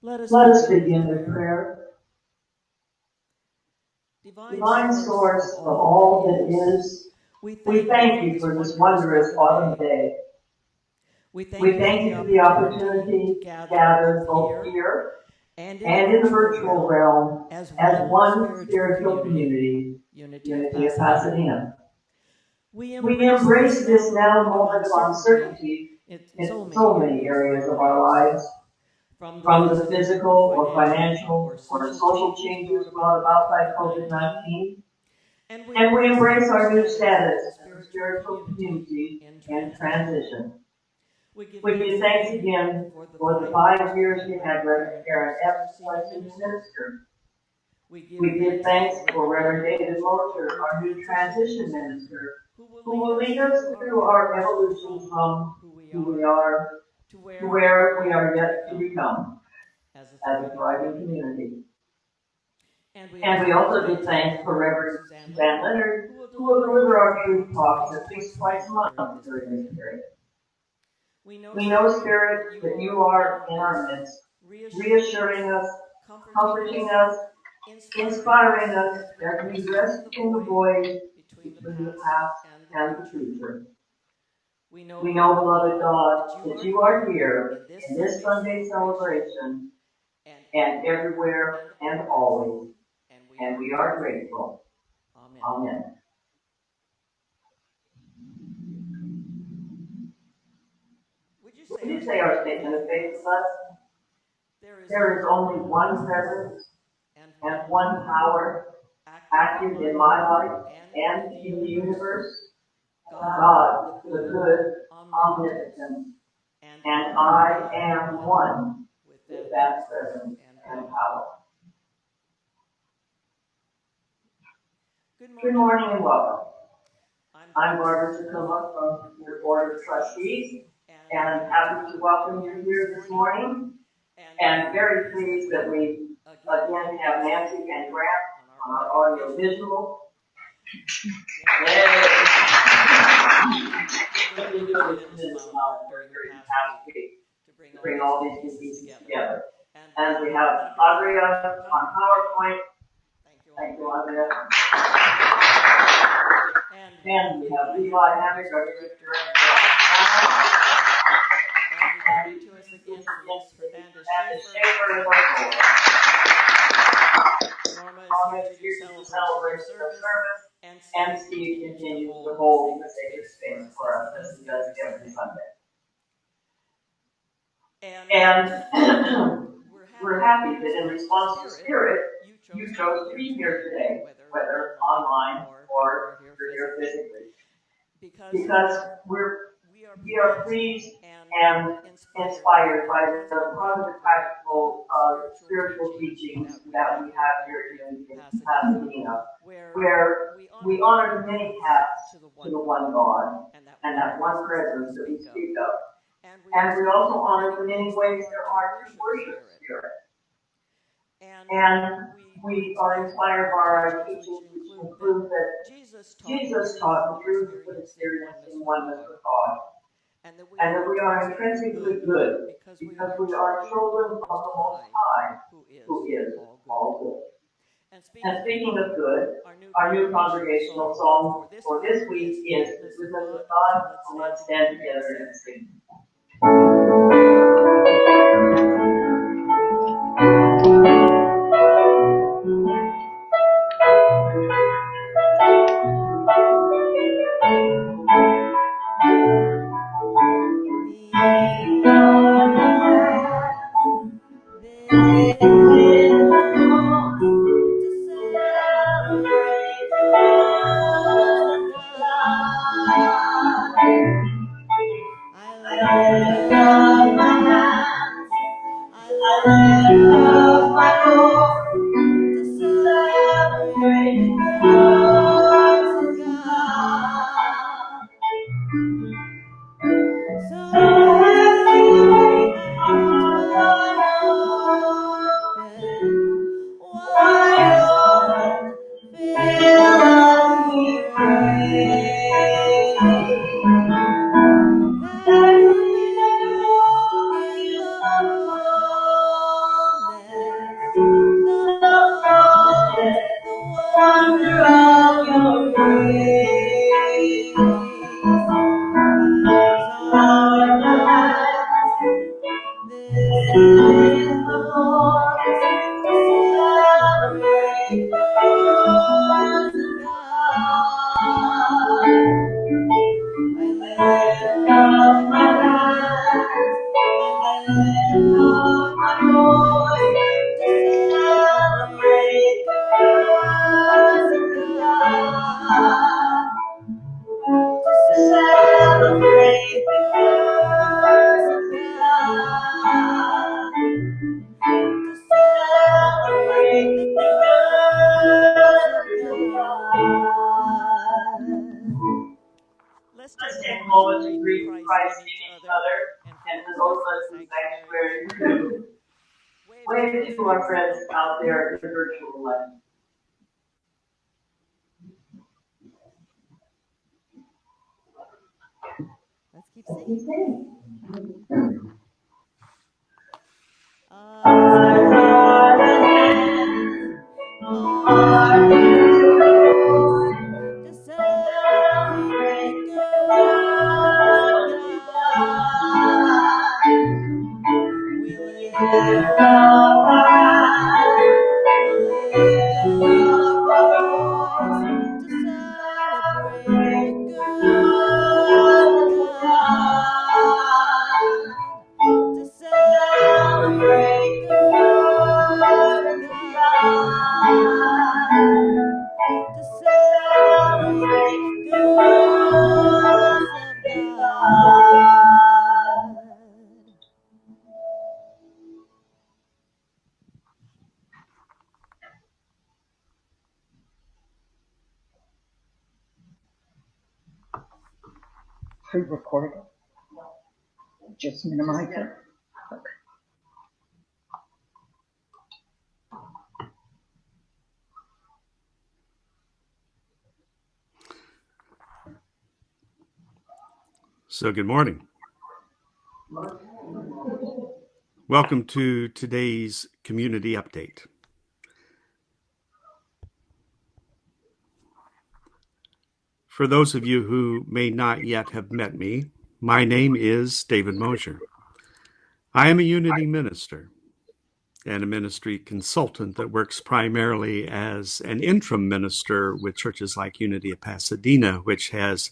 Let us begin with prayer. Divine source of all that is, we thank you for this wondrous autumn day. We thank you for the opportunity to gather both here and in the virtual realm as one spiritual community, Unity of Pasadena. We embrace this now moment of uncertainty in so many areas of our lives, from the physical or financial or social changes brought about by COVID-19. And we embrace our new status as a spiritual community in transition. We give thanks again for the 5 years we had Reverend Karen Epps as senior minister. We give thanks for Reverend David Locher, our new transition minister, who will lead us through our evolution from who we are to where we are yet to become as a thriving community. And we also give thanks for Reverend Suzanne Leonard, who will deliver our truth talks at least twice a month during this period. We know, Spirit, that you are in our midst, reassuring us, comforting us, inspiring us as we rest in the void between the past and the future. We know, beloved God, that you are here in this Sunday celebration and everywhere and always, and we are grateful. Amen. Would you say our statement of faith with us? There is only one presence and one power active in my life and in the universe. God, the good, omnipotent, and I am one with that presence and power. Good morning and welcome. I'm Barbara Sakuma from your Board of Trustees, and happy to welcome you here this morning. And very pleased that we again have Nancy and Grant on our audio visual. Yay! Really put a tremendous amount of work during the past week to bring all these new pieces together. And we have Andrea on PowerPoint. Thank you, Andrea. And we have Levi Hammock, our music director. And to us again, Fernandez Schaefer is our board. Norma is here to celebrate the service, and Steve continues to hold the sacred space for us as he does every Sunday. And we're happy that in response to Spirit, you chose to be here today, whether online or you're here physically, because we are pleased and inspired by the positive, practical, spiritual teachings that we have here in Pasadena, where we honor the many paths to the one God and that one presence that we speak of. And we also honor the many ways there are to worship Spirit. And we are inspired by our teachings, which conclude that Jesus taught the truth of experiencing oneness with God, and that we are intrinsically good because we are children of the Most High, who is all good. And speaking of good, our new congregational song for this week is "The Goodness of God." So let's stand together and sing. Wave to our friends out there in the virtual life. Let's keep singing. To pre-recorded? Just minimize it? Okay. So good morning. Welcome to today's community update. For those of you who may not yet have met me, my name is David Mosier. I am a Unity minister and a ministry consultant that works primarily as an interim minister with churches like Unity of Pasadena, which has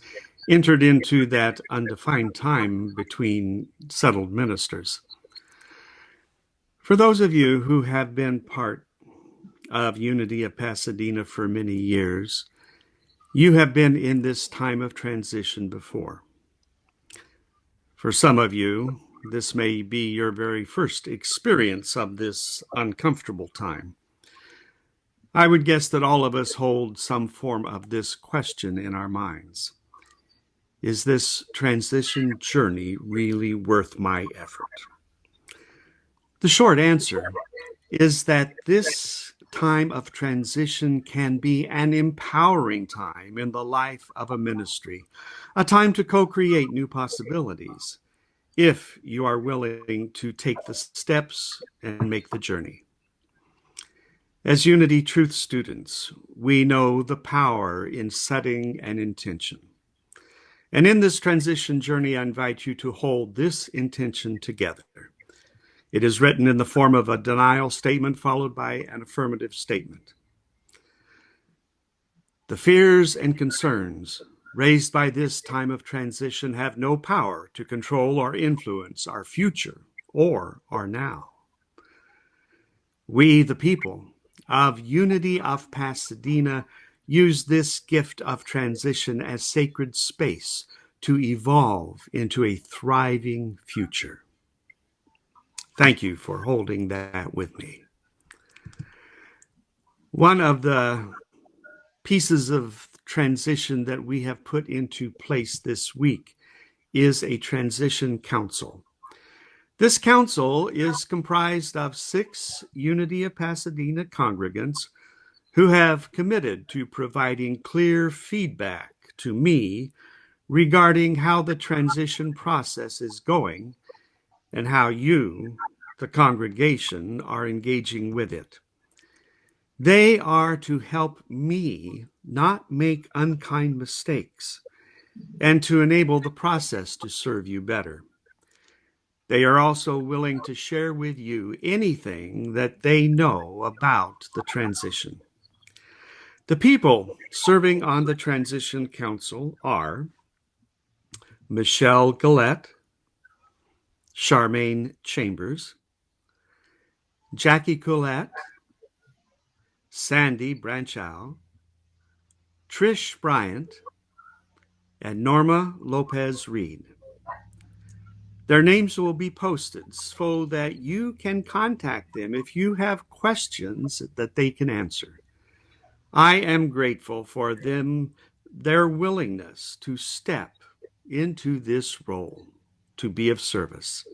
entered into that undefined time between settled ministers. For those of you who have been part of Unity of Pasadena for many years, you have been in this time of transition before. For some of you, this may be your very first experience of this uncomfortable time. I would guess that all of us hold some form of this question in our minds. Is this transition journey really worth my effort? The short answer is that this time of transition can be an empowering time in the life of a ministry, a time to co-create new possibilities, if you are willing to take the steps and make the journey. As Unity Truth students, we know the power in setting an intention. And in this transition journey, I invite you to hold this intention together. It is written in the form of a denial statement followed by an affirmative statement. The fears and concerns raised by this time of transition have no power to control or influence our future or our now. We, the people of Unity of Pasadena, use this gift of transition as sacred space to evolve into a thriving future. Thank you for holding that with me. One of the pieces of transition that we have put into place this week is a transition council. This council is comprised of 6 Unity of Pasadena congregants who have committed to providing clear feedback to me regarding how the transition process is going and how you, the congregation, are engaging with it. They are to help me not make unkind mistakes and to enable the process to serve you better. They are also willing to share with you anything that they know about the transition. The people serving on the Transition Council are Michelle Gillette, Charmaine Chambers, Jackie Collette, Sandy Branchow, Trish Bryant, and Norma Lopez Reed. Their names will be posted so that you can contact them if you have questions that they can answer. I am grateful for them, their willingness to step into this role, to be of service.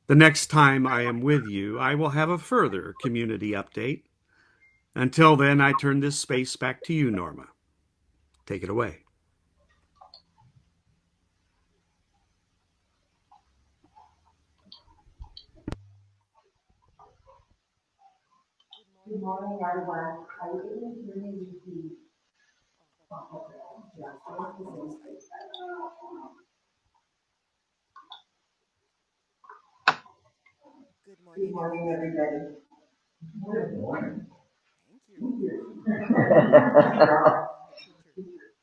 The next time I am with you, I will have a further community update. Until then, I turn this space back to you, Norma. Take it away. Good morning, everyone. I was able to hear you. Good morning, everybody. Good morning. Thank you.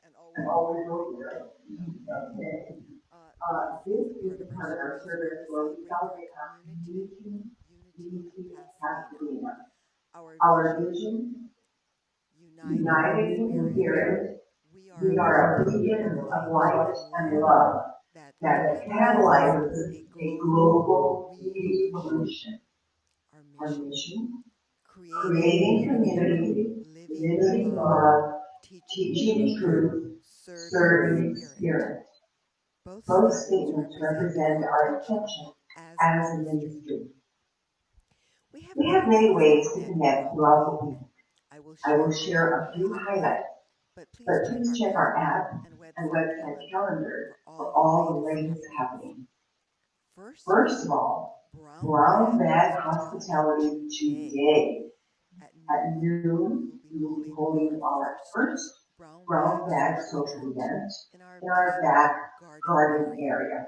And Always over. Okay. This is the part of our service where we celebrate our community, unity, Pasadena. Our vision, united in spirit, we are a beacon of light and love that catalyzes a global revolution. Our mission, creating community, living love, teaching truth, serving spirit. Both statements represent our intention as a ministry. We have many ways to connect throughout the week. I will share a few highlights, but please check our app and website calendar for all the latest happening. First of all, Brown Bag Hospitality today. At noon, we will be holding our first Brown Bag social event in our back garden area.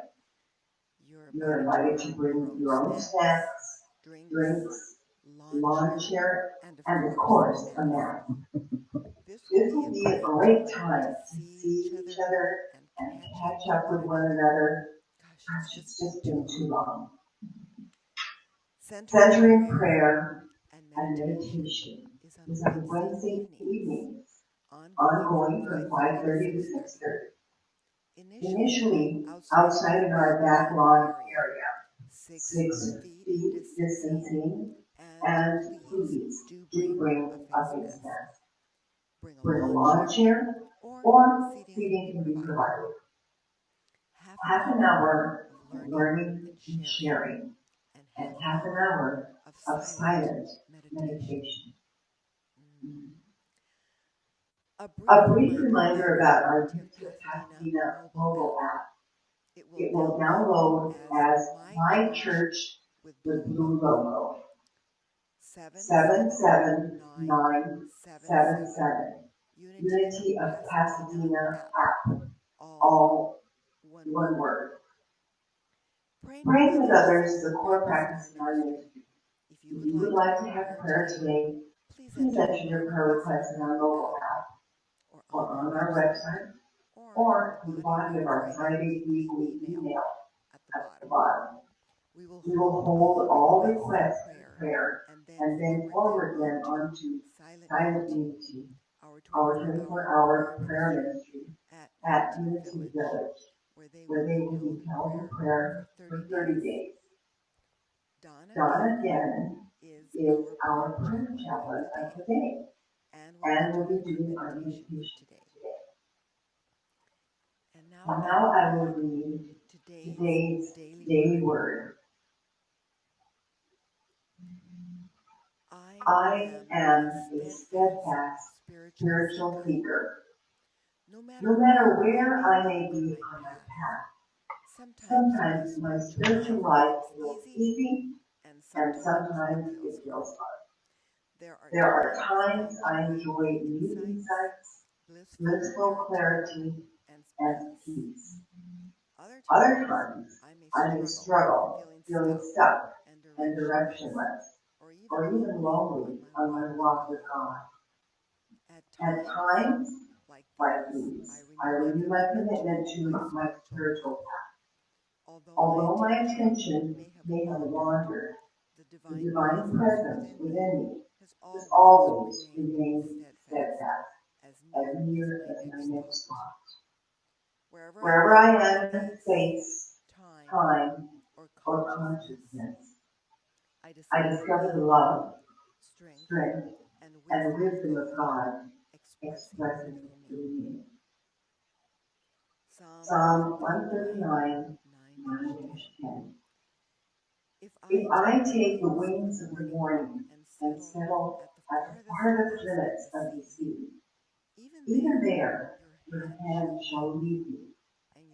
You're invited to bring your own snacks, drinks, lawn chair, and of course, a map. This will be a great time to see each other and catch up with one another. Gosh, it's just been too long. Centering prayer and meditation is on Wednesday evenings, ongoing from 5:30 to 6:30. Initially, outside in our back lawn area, 6 feet distancing, and please do bring a face mask. Bring a lawn chair, or seating can be provided. Half an hour of learning and sharing, and half an hour of silent meditation. A brief reminder about our Unity of Pasadena mobile app. It will download as My Church with blue logo. 77977. Unity of Pasadena app. All one word. Praying with others is a core practice in our ministry. If you would like to have prayer today, please enter your prayer request in our mobile app or on our website or in the body of our Friday weekly email at the bottom. We will hold all requests for prayer and then forward them onto Silent Unity, our 24-hour prayer ministry at Unity Village, where they will be held in prayer for 30 days. Donna Gannon is our prayer chaplain of the day and will be doing our meditation today. And now I will read today's daily word. I am a steadfast spiritual seeker. No matter where I may be on my path, sometimes my spiritual life feels easy and sometimes it feels hard. There are times I enjoy new insights, blissful clarity, and peace. Other times I may struggle, feeling stuck and directionless, or even lonely on my walk with God. At times, like these, I renew my commitment to my spiritual path. Although my attention may have wandered, the divine presence within me has always remained steadfast, as near as my next thought. Wherever I am in space, time, or consciousness, I discover the love, strength, and wisdom of God expressing through me. Psalm 139, 9-10. If I take the wings of the morning and settle at the farthest limits of the sea, even there your hand shall lead me,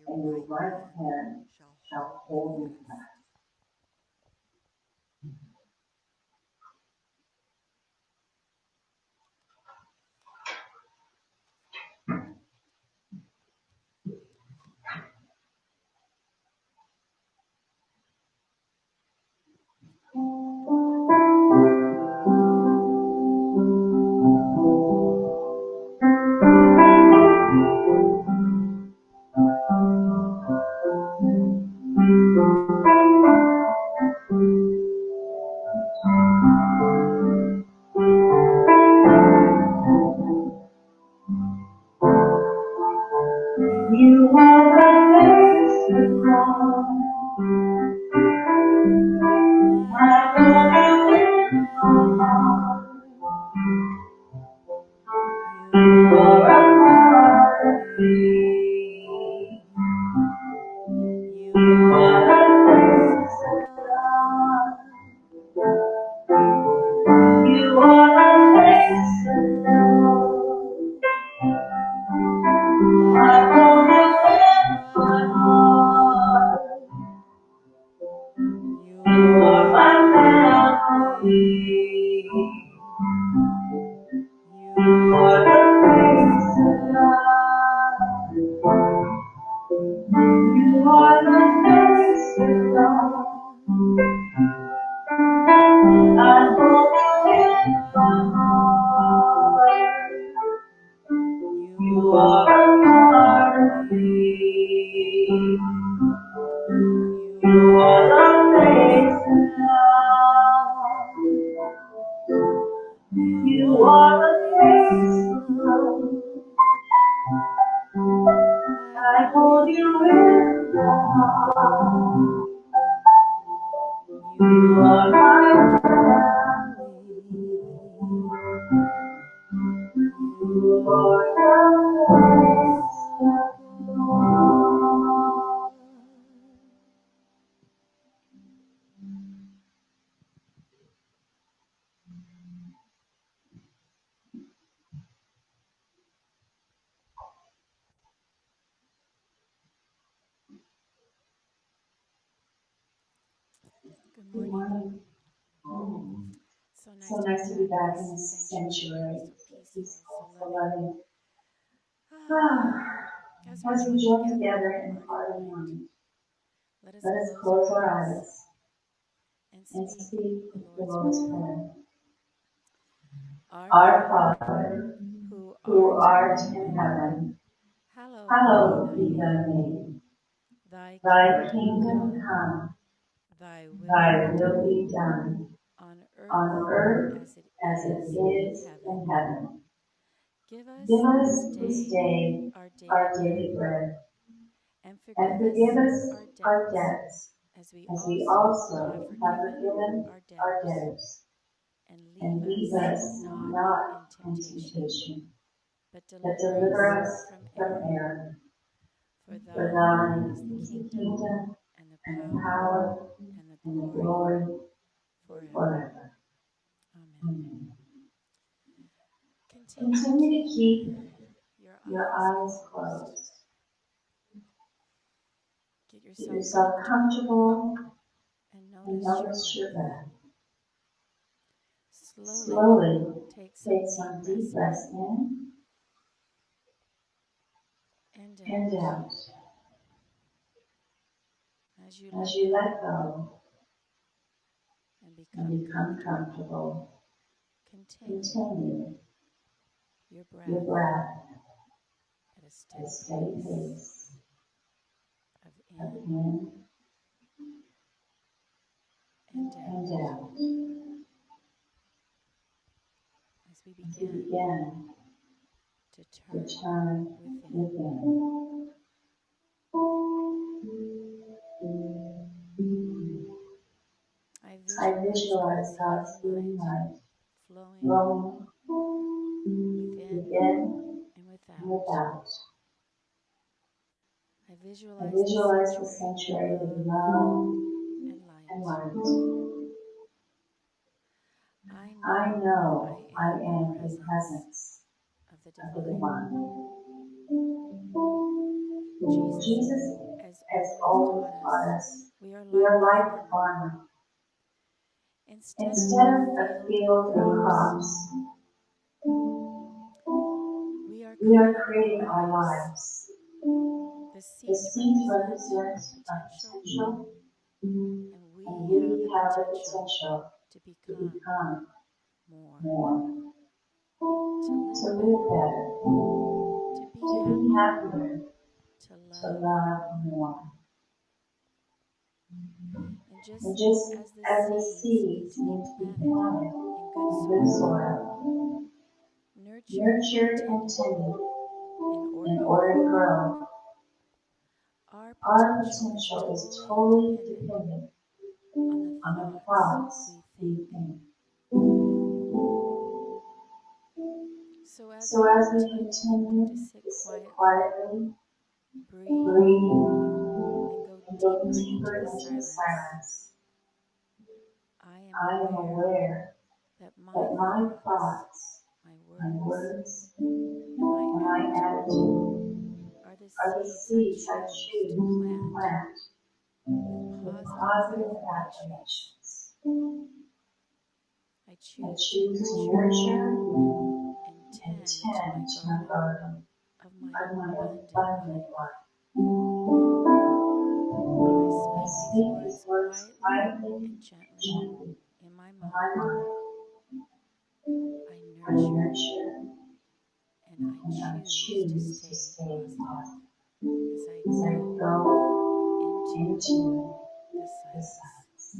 and your right hand shall hold me fast. You are the first God, my God in my heart. You are a heartbeat. You are the face of God. I hold you in my heart. You are a part of me. You are the face of God. You are the face of love. I hold you in my heart. You are my family. You are the face of God. Good Good morning. morning. So So nice to be nice to be back back in in this this sanctuary. sanctuary. So So peaceful, so peaceful, so loving. loving. As we As we join join together together in in heart heart and and mind, mind, let us let us close close our our eyes eyes and and speak speak the the Lord's Lord's Prayer. Prayer. Our Our Father, Father, who who art in art in heaven, heaven, hallowed be hallowed thy be thy name. name. Thy Thy kingdom kingdom come, come, thy will thy be will done be done on earth on earth as it as it is in is heaven. in heaven. Give Give us this us this day day our daily our bread, daily bread, and and forgive forgive us us our our debts debts, as we as we also have also have forgiven forgiven our our debtors. debtors. And leave And lead us us not not in in temptation, temptation, but but deliver deliver us us from from error. error. For For thine is thine the is the kingdom, kingdom, and the and the power, power, and the and the glory glory forever. forever. Amen. Amen. Continue to Continue to keep keep your your eyes eyes closed. closed. Get Get yourself yourself comfortable comfortable and and notice your notice your breath. breath. Slowly Slowly take take some deep some deep breaths breaths in in and and out. out. As you As let you let go go and and become become comfortable, comfortable, continue continue your your breath breath at a at a steady steady pace pace of of in in and and out. out. As we As we begin begin to to turn turn within. within. I I visualize visualize God's God's healing healing light light flowing flowing within within and and without. without. I I visualize the visualize the sanctuary with sanctuary with love love and and light. light. I I know I know I am the am the presence presence of the of the divine. divine. Jesus Jesus has has always always taught us taught us we are we like are the like the farmer. farmer. Instead of Instead a of a field of field of crops, crops, we are we are creating our creating our lives. lives. The The seeds seeds represent represent our our potential, potential, and and we have we the have the potential potential to to become become more, more, to to live live better, better, to be to be happier, happier, to to love love more. more. And And just just as the as the seeds need seeds to be need to be planted planted in good in good soil, soil, nurtured and nurtured and tended tended in order in to order to grow, grow, our our potential is potential is totally totally dependent dependent on the on the thoughts thoughts we think. we think. So as So we as we continue continue to sit to sit quietly, quietly, breathe, breathe, and go and go deeper into deeper the into the silence, silence, I am I am aware aware that my that my thoughts, thoughts, my my words, words, and my and my attitude attitude are the are the seeds I seeds I choose to choose to plant plant with with positive positive affirmations. affirmations. I I choose to choose to nurture nurture and and tend to my tend my garden garden of abundant life. I I speak speak these these words words quietly quietly, and gently gently, in my in my mind. mind. I I nurture nurture and I and I choose to choose to stay stay positive positive as I as I go go into into the the silence. silence.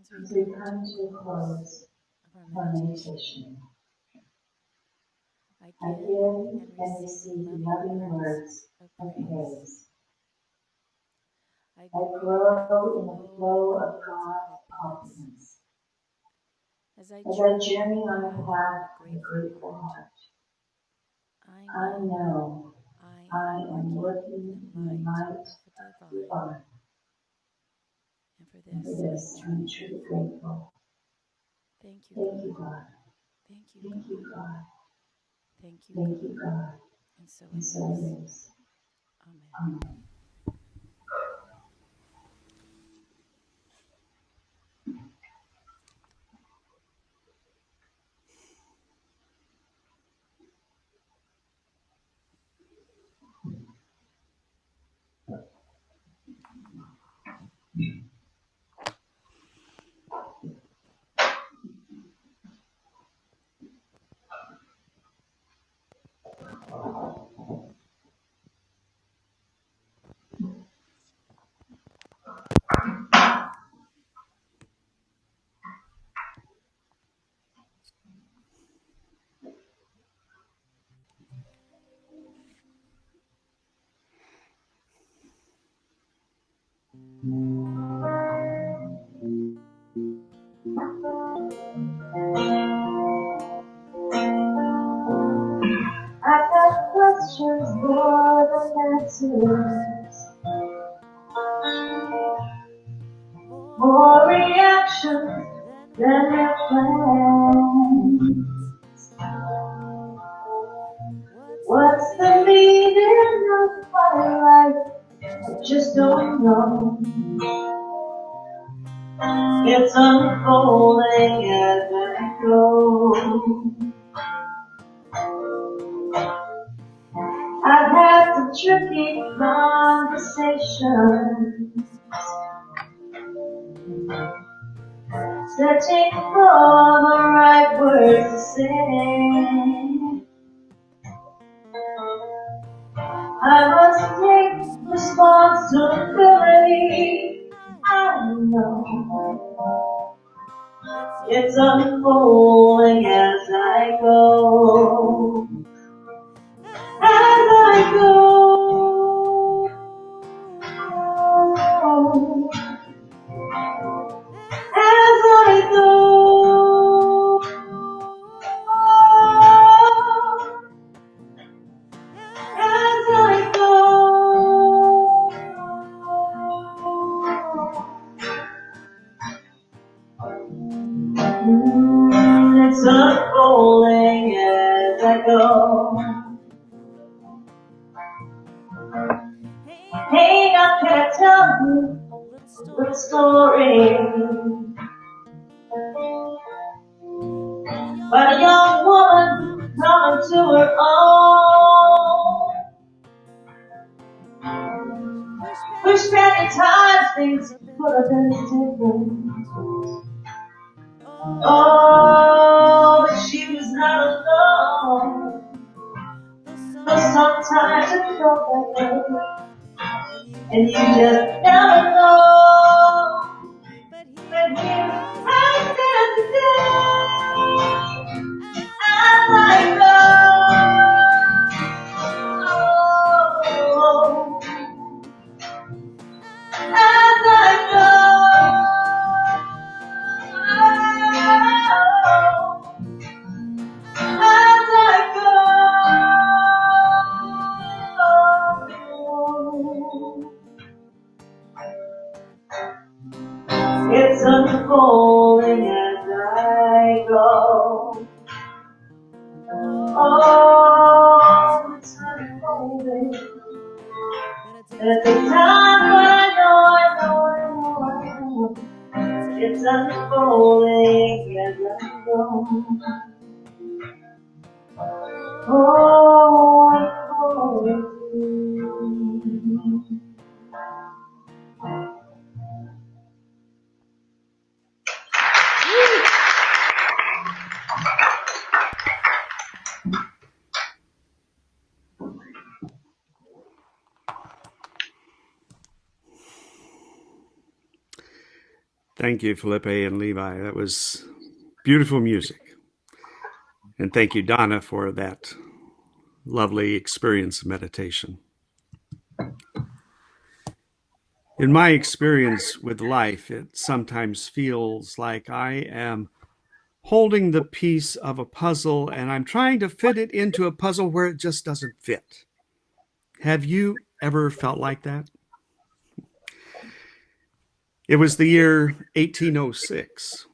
As we As we come to come a to a close close of our of our meditation, meditation, I I give give and and receive receive loving loving words words of of praise. praise. I I grow in the grow in the flow of flow of God's God's compliments compliments. as I As I journey on journey the on the path of a path of a grateful grateful heart. heart, I I know know I I am am working in working the in the light light of the of the divine, divine. and for And for this I am this, I am truly truly grateful. grateful. Thank you, Thank you, God. God. Thank you, Thank you, God. God. Thank you, Thank you, God. God. And so And it so is. it is. Amen. Amen. just don't know. It's unfolding as I go. I've had some tricky conversations, searching for the right words to say. I must take responsibility. I know it's unfolding as I go. As I go. As I go. As I go. It's unfolding as I go. Hey, now can I tell you a little story about a young woman coming to her own. Wish many times things could have been different. Oh, but she was not alone. But sometimes it felt like that, and you just never know. But here I stand today, as I go, as I go. It's unfolding as I go. Oh, it's unfolding. At the time I know. It's unfolding as I go. Oh, unfolding. Thank you, Felipe and Levi. That was beautiful music. And thank you, Donna, for that lovely experience of meditation. In my experience with life, it sometimes feels like I am holding the piece of a puzzle and I'm trying to fit it into a puzzle where it just doesn't fit. Have you ever felt like that? It was the year 1806,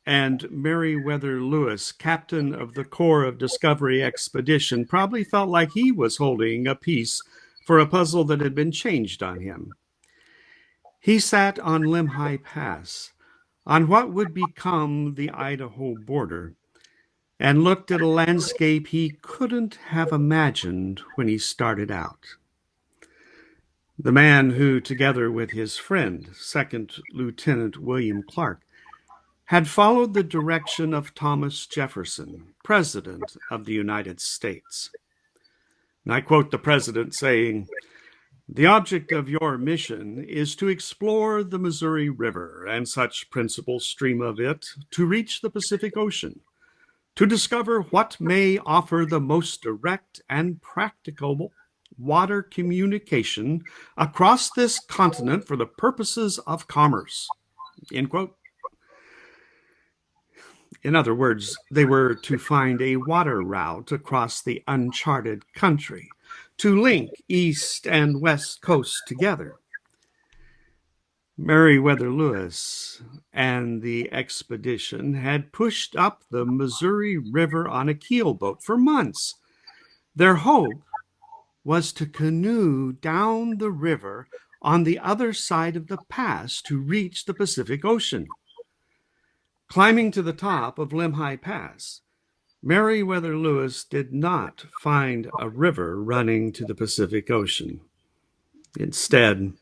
and Meriwether Lewis, captain of the Corps of Discovery expedition, probably felt like he was holding a piece for a puzzle that had been changed on him. He sat on Limhi Pass, on what would become the Idaho border, and looked at a landscape he couldn't have imagined when he started out. The man who, together with his friend, Second Lieutenant William Clark, had followed the direction of Thomas Jefferson, President of the United States. And I quote the president saying, "The object of your mission is to explore the Missouri River and such principal stream of it to reach the Pacific Ocean, to discover what may offer the most direct and practicable water communication across this continent for the purposes of commerce." End quote. In other words, they were to find a water route across the uncharted country, to link east and west coasts together. Meriwether Lewis and the expedition had pushed up the Missouri River on a keelboat for months. Their hope was to canoe down the river on the other side of the pass to reach the Pacific Ocean. Climbing to the top of Lemhi Pass, Meriwether Lewis did not find a river running to the Pacific Ocean. Instead,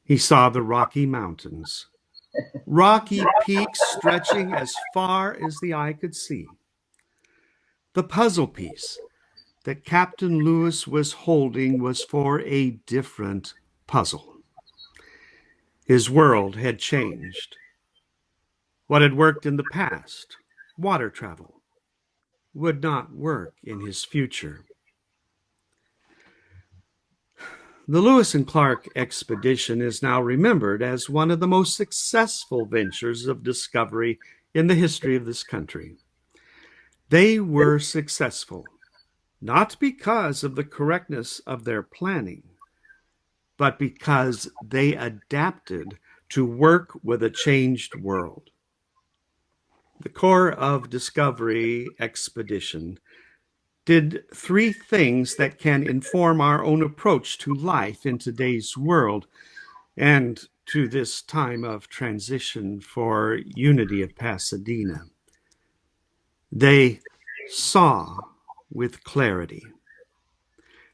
he saw the Rocky Mountains, rocky peaks stretching as far as the eye could see. The puzzle piece that Captain Lewis was holding was for a different puzzle. His world had changed. What had worked in the past, water travel, would not work in his future. The Lewis and Clark expedition is now remembered as one of the most successful ventures of discovery in the history of this country. They were successful, not because of the correctness of their planning, but because they adapted to work with a changed world. The Corps of Discovery expedition did three things that can inform our own approach to life in today's world and to this time of transition for Unity of Pasadena. They saw with clarity.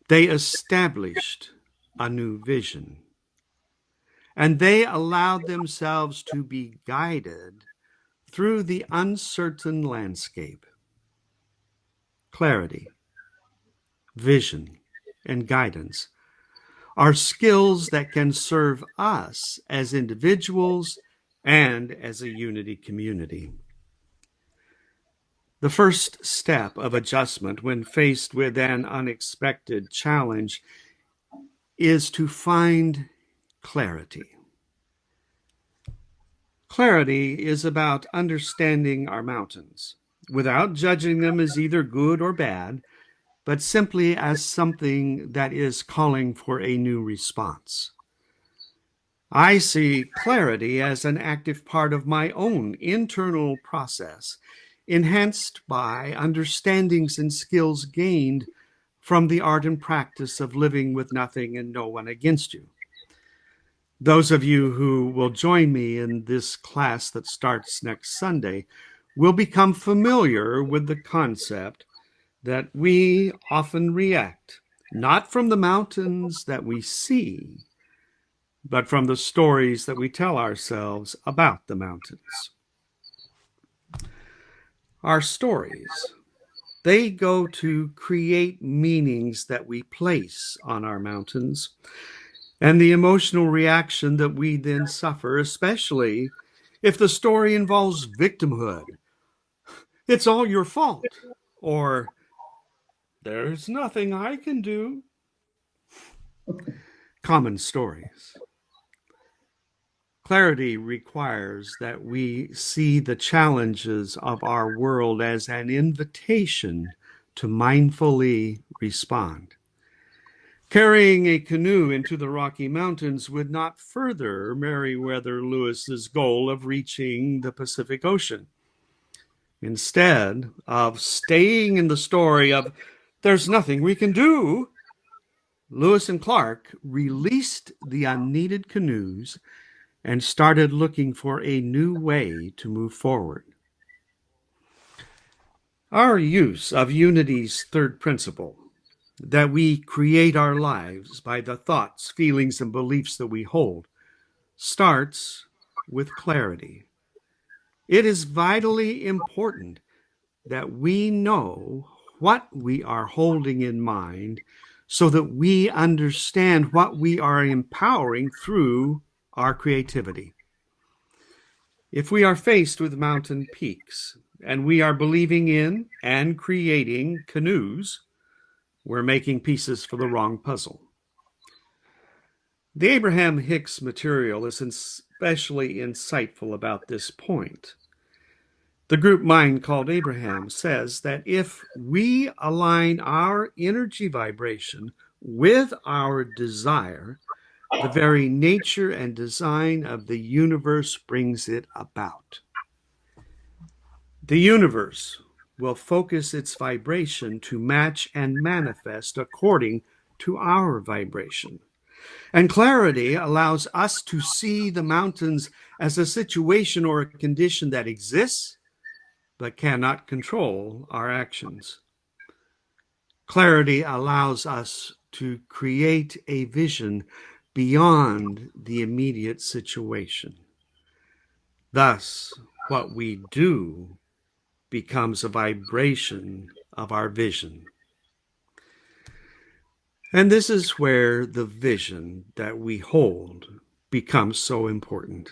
They established a new vision. And they allowed themselves to be guided through the uncertain landscape. Clarity, vision, and guidance are skills that can serve us as individuals and as a Unity community. The first step of adjustment when faced with an unexpected challenge is to find clarity. Clarity is about understanding our mountains without judging them as either good or bad, but simply as something that is calling for a new response. I see clarity as an active part of my own internal process, enhanced by understandings and skills gained from the art and practice of living with nothing and no one against you. Those of you who will join me in this class that starts next Sunday will become familiar with the concept that we often react, not from the mountains that we see, but from the stories that we tell ourselves about the mountains. Our stories, they go to create meanings that we place on our mountains, and the emotional reaction that we then suffer, especially if the story involves victimhood. It's all your fault, or there's nothing I can do. Common stories. Clarity requires that we see the challenges of our world as an invitation to mindfully respond. Carrying a canoe into the Rocky Mountains would not further Meriwether Lewis's goal of reaching the Pacific Ocean. Instead of staying in the story of there's nothing we can do, Lewis and Clark released the unneeded canoes and started looking for a new way to move forward. Our use of Unity's third principle, that we create our lives by the thoughts, feelings, and beliefs that we hold, starts with clarity. It is vitally important that we know what we are holding in mind so that we understand what we are empowering through our creativity. If we are faced with mountain peaks and we are believing in and creating canoes, we're making pieces for the wrong puzzle. The Abraham Hicks material is especially insightful about this point. The group Mind Called Abraham says that if we align our energy vibration with our desire, the very nature and design of the universe brings it about. The universe will focus its vibration to match and manifest according to our vibration. And clarity allows us to see the mountains as a situation or a condition that exists but cannot control our actions. Clarity allows us to create a vision beyond the immediate situation. Thus, what we do becomes a vibration of our vision. And this is where the vision that we hold becomes so important.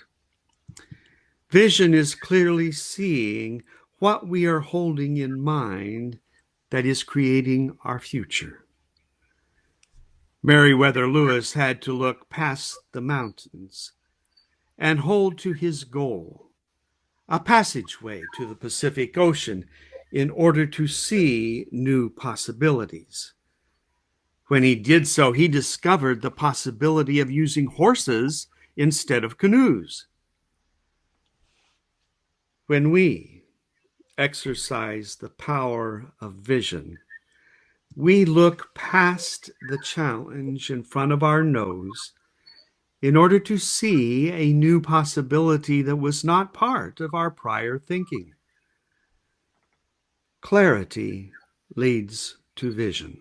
Vision is clearly seeing what we are holding in mind that is creating our future. Meriwether Lewis had to look past the mountains and hold to his goal, a passageway to the Pacific Ocean, in order to see new possibilities. When he did so, he discovered the possibility of using horses instead of canoes. When we exercise the power of vision, we look past the challenge in front of our nose in order to see a new possibility that was not part of our prior thinking. Clarity leads to vision,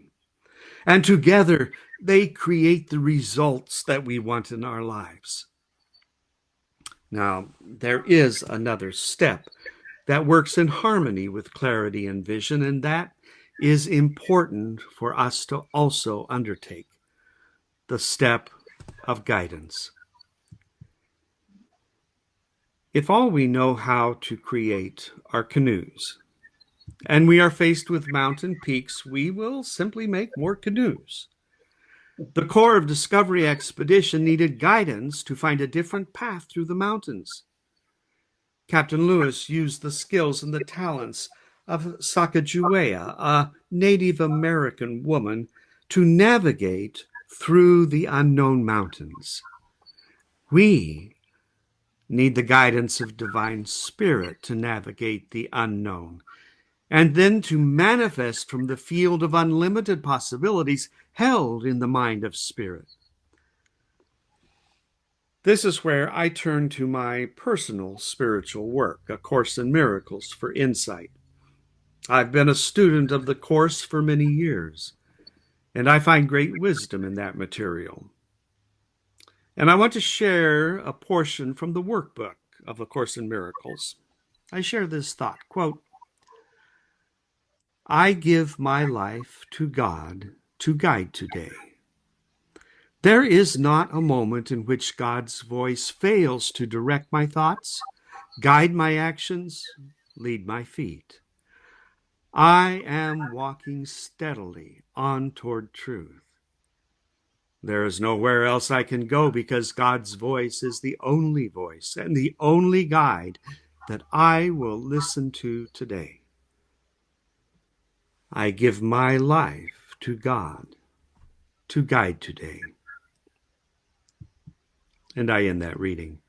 and together they create the results that we want in our lives. Now, there is another step that works in harmony with clarity and vision, and that is important for us to also undertake: the step of guidance. If all we know how to create are canoes, and we are faced with mountain peaks, we will simply make more canoes. The Corps of Discovery expedition needed guidance to find a different path through the mountains. Captain Lewis used the skills and the talents of Sacagawea, a Native American woman, to navigate through the unknown mountains. We need the guidance of Divine Spirit to navigate the unknown, and then to manifest from the field of unlimited possibilities held in the mind of Spirit. This is where I turn to my personal spiritual work, A Course in Miracles, for insight. I've been a student of the Course for many years, and I find great wisdom in that material. And I want to share a portion from the workbook of A Course in Miracles. I share this thought, quote, "I give my life to God to guide today. There is not a moment in which God's voice fails to direct my thoughts, guide my actions, lead my feet. I am walking steadily on toward truth. There is nowhere else I can go because God's voice is the only voice and the only guide that I will listen to today. I give my life to God to guide today." And I end that reading.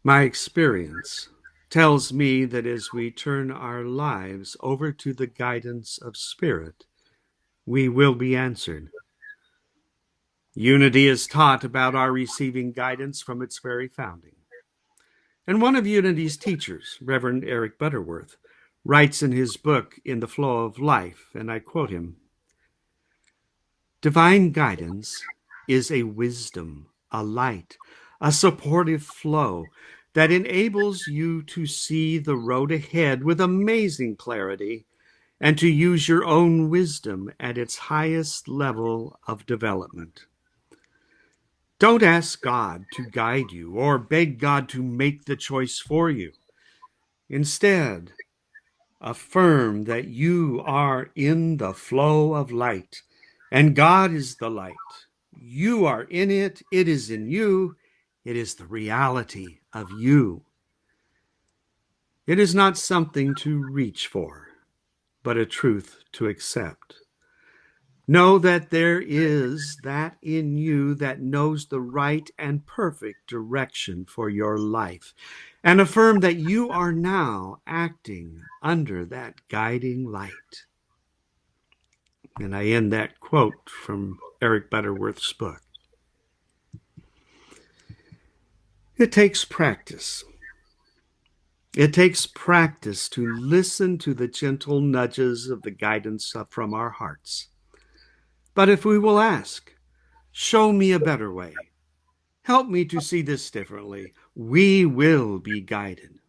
My experience tells me that as we turn our lives over to the guidance of Spirit, we will be answered. Unity is taught about our receiving guidance from its very founding. And one of Unity's teachers, Reverend Eric Butterworth, writes in his book, In the Flow of Life, and I quote him, "Divine guidance is a wisdom, a light, a supportive flow that enables you to see the road ahead with amazing clarity and to use your own wisdom at its highest level of development. Don't ask God to guide you or beg God to make the choice for you. Instead, affirm that you are in the flow of light, and God is the light. You are in it, it is in you, it is the reality of you. It is not something to reach for, but a truth to accept. Know that there is that in you that knows the right and perfect direction for your life, and affirm that you are now acting under that guiding light." And I end that quote from Eric Butterworth's book. It takes practice. It takes practice to listen to the gentle nudges of the guidance from our hearts. But if we will ask, show me a better way, help me to see this differently, we will be guided.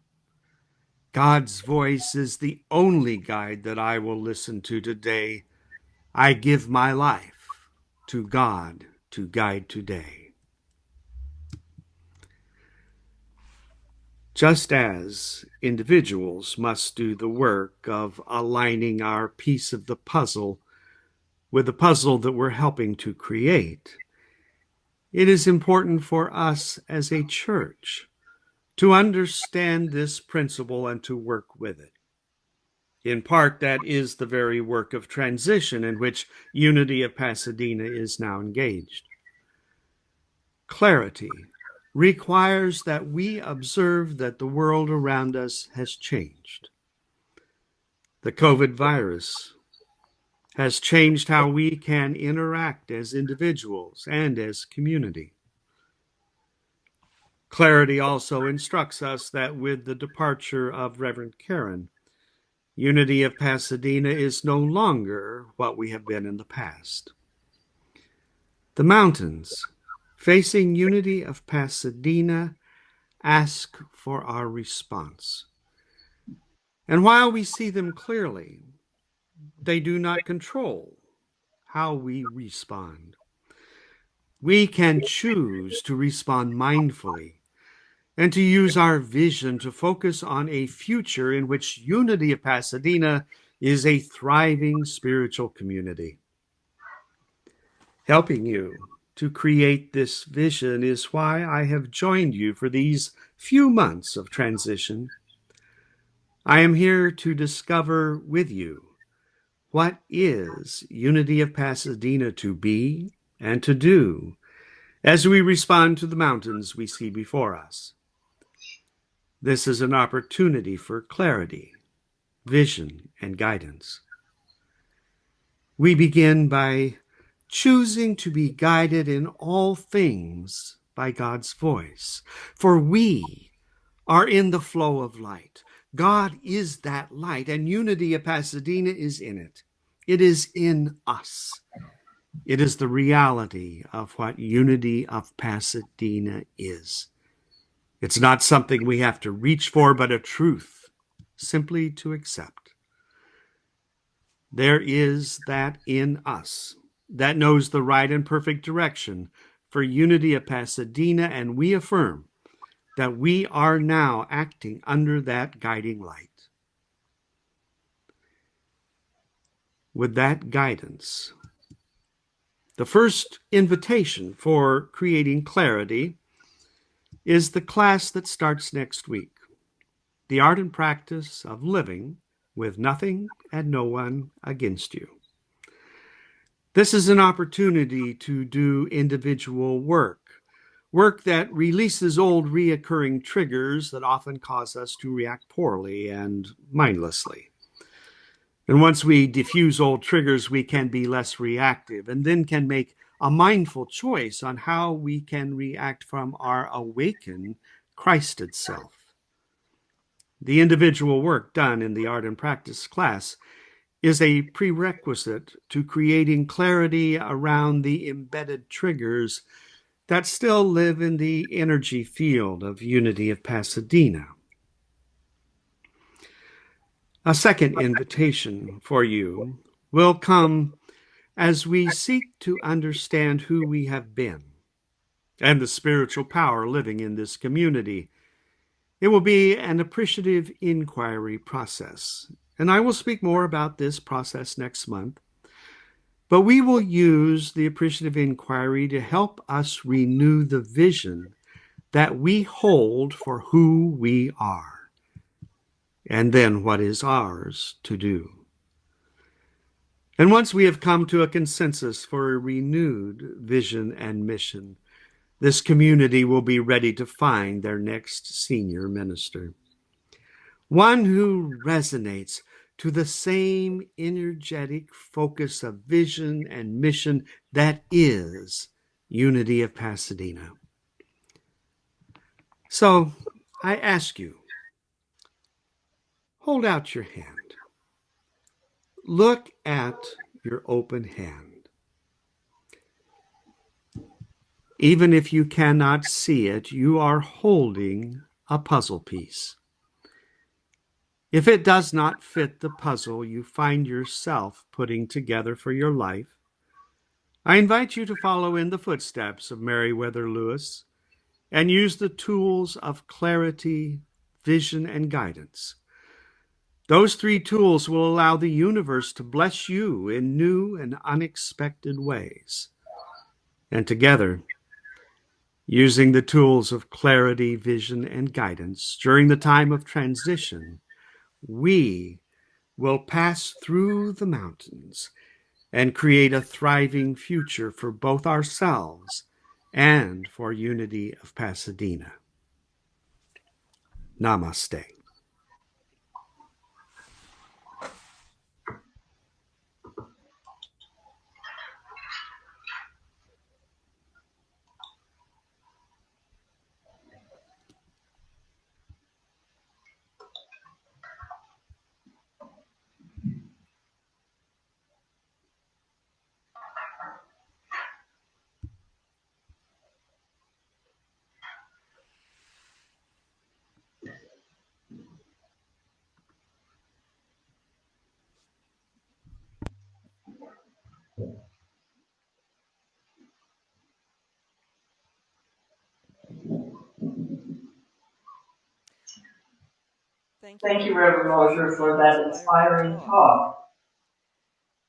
God's voice is the only guide that I will listen to today. I give my life to God to guide today. Just as individuals must do the work of aligning our piece of the puzzle with the puzzle that we're helping to create, it is important for us as a church to understand this principle and to work with it. In part, that is the very work of transition in which Unity of Pasadena is now engaged. Clarity requires that we observe that the world around us has changed. The COVID virus has changed how we can interact as individuals and as community. Clarity also instructs us that with the departure of Reverend Karen, Unity of Pasadena is no longer what we have been in the past. The mountains facing Unity of Pasadena ask for our response. And while we see them clearly, they do not control how we respond. We can choose to respond mindfully and to use our vision to focus on a future in which Unity of Pasadena is a thriving spiritual community. Helping you to create this vision is why I have joined you for these few months of transition. I am here to discover with you what is Unity of Pasadena to be and to do as we respond to the mountains we see before us. This is an opportunity for clarity, vision, and guidance. We begin by choosing to be guided in all things by God's voice, for we are in the flow of light. God is that light, and Unity of Pasadena is in it. It is in us. It is the reality of what Unity of Pasadena is. It's not something we have to reach for, but a truth simply to accept. There is that in us that knows the right and perfect direction for Unity of Pasadena, and we affirm that we are now acting under that guiding light. With that guidance, the first invitation for creating clarity is the class that starts next week, The Art and Practice of Living with Nothing and No One Against You. This is an opportunity to do individual work that releases old reoccurring triggers that often cause us to react poorly and mindlessly. And once we diffuse old triggers, we can be less reactive and then can make a mindful choice on how we can react from our awakened, Christed self. The individual work done in the Art and Practice class is a prerequisite to creating clarity around the embedded triggers that still live in the energy field of Unity of Pasadena. A second invitation for you will come as we seek to understand who we have been and the spiritual power living in this community. It will be an appreciative inquiry process, and I will speak more about this process next month. But we will use the appreciative inquiry to help us renew the vision that we hold for who we are, and then what is ours to do. And once we have come to a consensus for a renewed vision and mission, this community will be ready to find their next senior minister. One who resonates to the same energetic focus of vision and mission that is Unity of Pasadena. So I ask you, hold out your hand. Look at your open hand. Even if you cannot see it, you are holding a puzzle piece. If it does not fit the puzzle you find yourself putting together for your life, I invite you to follow in the footsteps of Meriwether Lewis and use the tools of clarity, vision, and guidance. Those three tools will allow the universe to bless you in new and unexpected ways. And together, using the tools of clarity, vision, and guidance during the time of transition, we will pass through the mountains and create a thriving future for both ourselves and for Unity of Pasadena. Namaste. Thank you, Reverend Mosher, for that inspiring talk.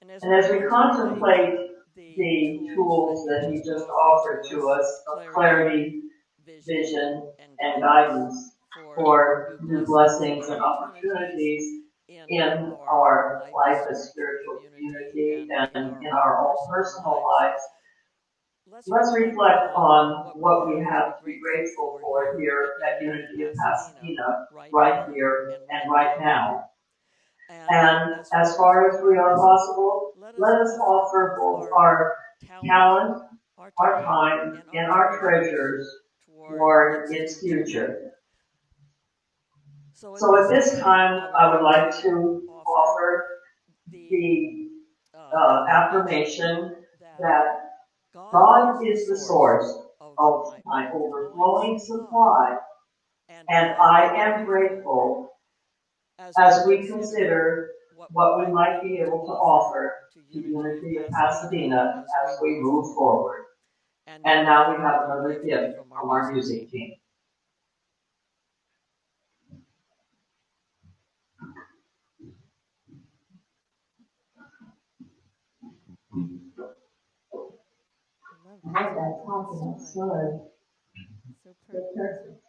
And as we contemplate the tools that he just offered to us of clarity, vision, and guidance for new blessings and opportunities in our life as spiritual community and in our own personal lives, let's reflect on what we have to be grateful for here at Unity of Pasadena, right here and right now. And as far as we are possible, let us offer both our talent, our time, and our treasures for its future. So at this time, I would like to offer the affirmation that God is the source of my overflowing supply, and I am grateful as we consider what we might be able to offer to Unity of Pasadena as we move forward. And now we have another gift from our music team. I like that confident story. So perfect.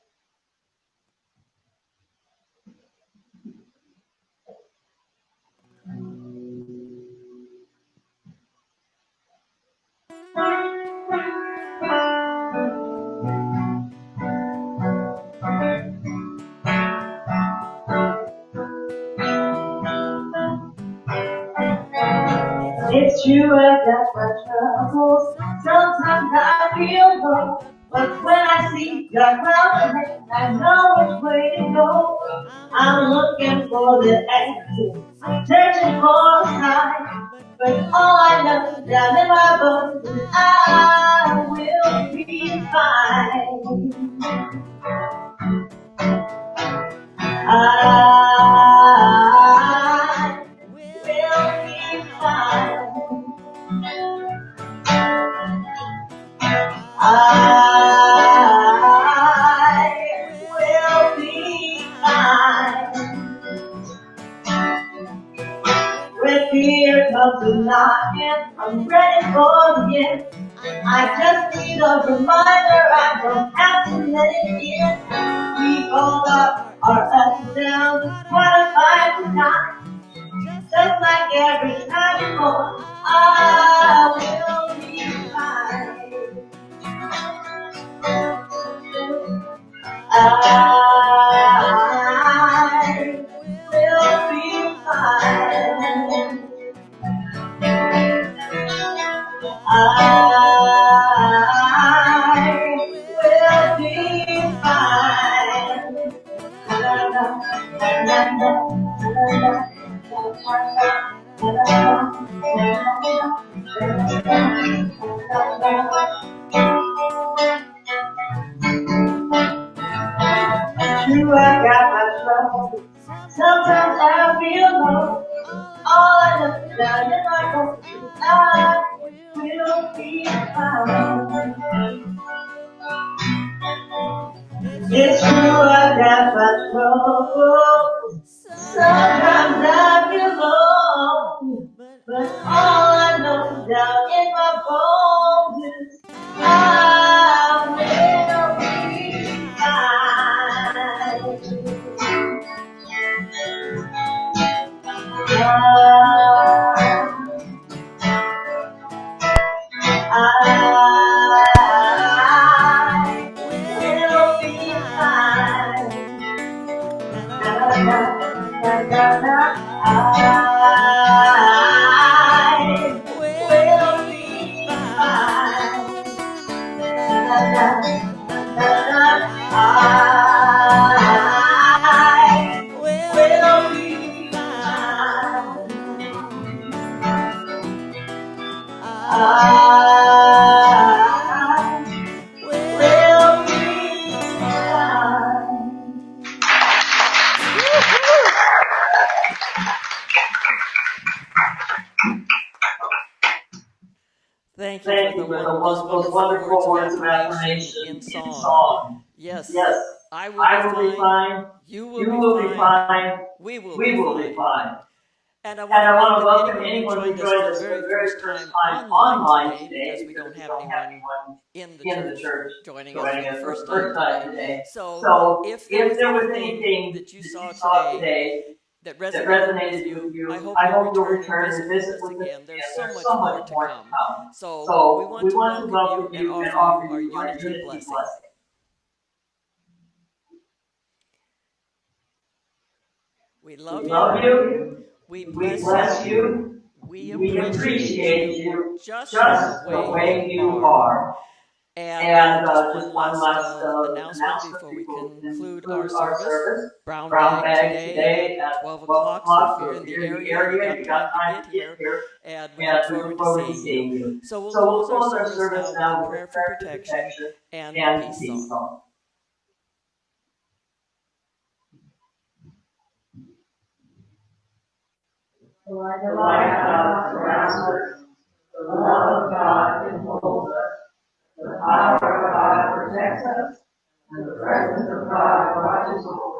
It's true, I got my troubles. Sometimes I feel low, but when I see God mountain, I know which way to go. I'm looking for the answer, searching for a sign, but all I know down in my bones is I will be fine. I will be fine. I will be fine. When fear comes knocking, I'm ready for the end. I just need a reminder I don't have to let it in. We all got our ups and downs, try to find the time. Just like every time before, I will be fine. I will be fine. True, I got my trouble. Sometimes I feel low. All I know is down in my bones is I will be fine. It's true, I got my trouble. Sometimes I feel low. But all I know is down in my bones is I will be fine. I will be fine. Na, na, na, na, na. I will be fine. Na, na, na, na, na. I will be fine. I will be fine. Thank you Thank for you for those those wonderful wonderful words words of of affirmation in affirmation in song. song. Yes, Yes, I will be I will be fine. fine. You will You be will be fine. fine. We will We be will be fine. fine. And I want And to I want to welcome welcome anyone who anyone who joined us joined for the us for very the very first first time time online online today, today, because we don't have don't have anyone anyone in the in the church church joining us for joining the us for first the time first time today. today. So So if there if was there was anything anything that you that saw you saw today today that that resonated with resonated with you, I you, hope I you'll hope you'll return and return and visit with visit us with us again. There's again. so There's much so more much to more to come. come. So we So want we to want to welcome you welcome and you and offer you offer our you our unity unity blessing. blessing. We We love love you. you. We We bless bless you. you. We We appreciate appreciate you you just the just the way way you you are. are. And And just just one one last last announcement announcement before we before we conclude our conclude our service. service. Brown Brown bag bag today today at at 12 12 o'clock. So if o'clock. you're So in if the you're in the area, you area, got you got time to time get to get here. here. And we look And we forward look to forward to seeing you. seeing you. So we'll So we'll close our close our service service now with a now with prayer a for prayer for protection protection and the and peace peace song. song. The light of God surrounds us. The love of God enfolds us. The power of God protects us. And the presence of God watches over